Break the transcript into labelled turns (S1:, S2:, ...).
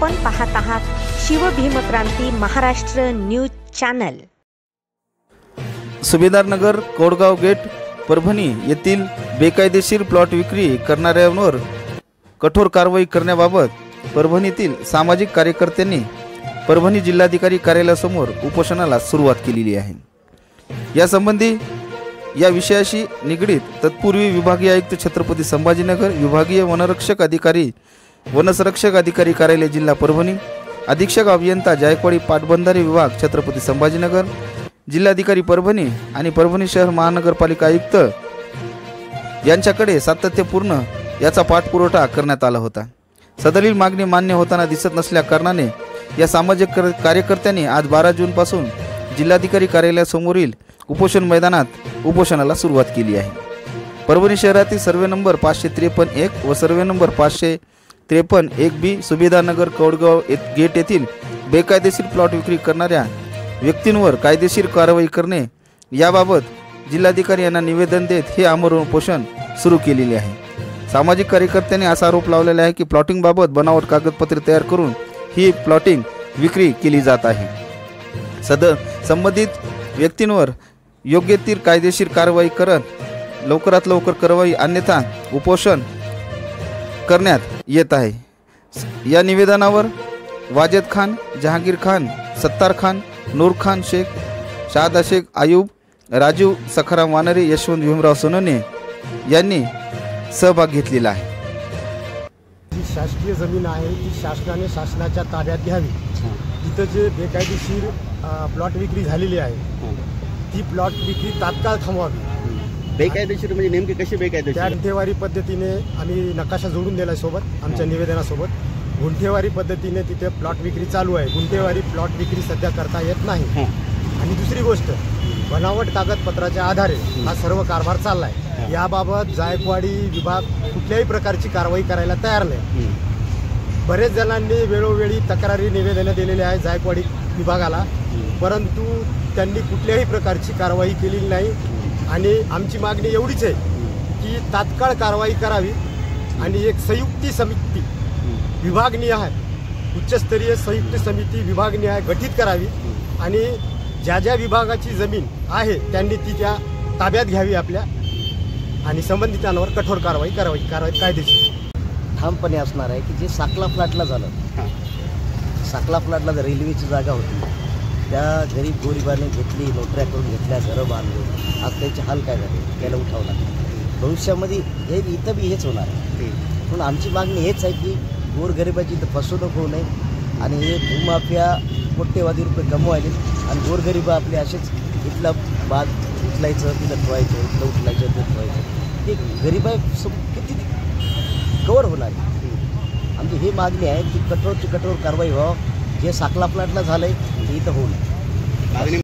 S1: आपण पाहत आहात Shivbhimkranti Maharashtra news channel.
S2: Subhedarnagar Kodgaon gate Parbhani येथील बेकायदेशीर प्लॉट विक्री करणाऱ्यांवर कठोर कारवाई करण्याबाबत परभणीतील सामाजिक कार्यकर्त्यांनी परभणी जिल्हाधिकारी कार्यालयासमोर उपोषणाला सुरुवात केलेली आहे। यासंबंधी या विषयाशी निगडित तत्पूर्वी विभागीय आयुक्त छत्रपती संभाजीनगर, विभागीय वनसंरक्षक अधिकारी कार्यालय जिल्हा परभणी, अधीक्षक अभियंता जायकवाडी पाटबंधारे विभाग छत्रपती संभाजीनगर, जिल्हाधिकारी परभणी आणि परभणी शहर महानगरपालिका आयुक्त यांच्याकडे सातत्यपूर्ण याचा पाठपुरावा करण्यात आला होता। सदरील मागणी मान्य होताना दिसत नसल्या कारणाने या सामाजिक कार्यकर्त्यांनी आज 12 जून पासून जिल्हाधिकारी कार्यालयासमोरील उपोषण मैदानात उपोषणाला सुरुवात केली आहे। परभणी शहरातील सर्वे नंबर 553-1 व survey number 553-1B सुभेदारनगर Kodgaon gate येथील बेकायदेशीर प्लॉट विक्री करणाऱ्या व्यक्तींवर कायदेशीर कारवाई करणे याबाबत जिल्हाधिकारी यांना निवेदन देत हे आमरण उपोषण सुरू केलेले आहे। सामाजिक कार्यकर्त्यांनी असा आरोप लावलेला आहे की प्लॉटिंग बाबत बनावट कागदपत्रे तयार करून ही प्लॉटिंग विक्री केली जात आहे। संबंधित व्यक्तींवर योग्य ती कायदेशीर कारवाई करत लवकरात लवकर कारवाई अन्यथा उपोषण करण्यात येत आहे। या निवेदनावर वाजेद खान, जहांगीर खान, सत्तार खान, नूर खान शेख, शाहदा शेख, आयुब, राजीव सखाराम वानरे, यशवंत भीमराव सोनवणे यांनी सहभाग घेतलेला आहे।
S3: जी शासकीय जमीन आहे ती शासनाने शासनाच्या ताब्यात घ्यावी। तिथं जे बेकायदेशीर प्लॉट विक्री झालेली आहे ती प्लॉट विक्री तात्काळ थांबवावी।
S4: बेकायदेशीर म्हणजे नेमके कसे बेकायदेशीर?
S3: त्या गुंठेवारी पद्धतीने आम्ही नकाशा जोडून दिला सोबत आमच्या निवेदनासोबत। गुंठेवारी पद्धतीने तिथे प्लॉट विक्री चालू आहे। गुंठेवारी प्लॉट विक्री सध्या करता येत नाही। आणि दुसरी गोष्ट, बनावट कागदपत्राच्या आधारे हा सर्व कारभार चालला आहे। याबाबत जायकवाडी विभाग कुठल्याही प्रकारची कारवाई करायला तयार नाही। बरेच जणांनी वेळोवेळी तक्रारी निवेदनं दिलेली आहे जायकवाडी विभागाला, परंतु त्यांनी कुठल्याही प्रकारची कारवाई केलेली नाही। आणि आमची मागणी एवढीच आहे की तात्काळ कारवाई करावी आणि एक संयुक्त समिती विभागनीय आहे, उच्चस्तरीय संयुक्त समिती विभागनीय गठीत करावी आणि ज्या ज्या विभागाची जमीन आहे त्यांनी ती त्या ताब्यात घ्यावी आपल्या आणि संबंधितांवर कठोर कारवाई कायदेशीर
S5: ठामपणे असणार आहे की जे साकला फ्लॅटला झालं, साकला फ्लॅटला जर रेल्वेची जागा होती त्या गरीब गोरिबाने घेतली, नोकऱ्या करून घेतल्या, घरं बांधली, आज त्याचे हाल काय झाले त्याला उठावं लागतं। भविष्यामध्ये हे इथं बी हेच होणार आहे। म्हणून आमची मागणी हेच आहे की गोरगरिबाची इथं फसवणूक होऊ नये आणि हे भूमाफिया कोट्यवधी रुपये कमवायले आणि गोरगरिबा आपले असेच इथला बाग उचलायचं तिथं ठेवायचं, इथलं उचलायचं तिथं ठेवायचं, ते गरिबाई किती कवर होणार आहे। आमची ही मागणी आहे की कठोरची कठोर कारवाई व्हावं। जे साकला प्लॅटला झालं आहे ते इथं होऊ नये।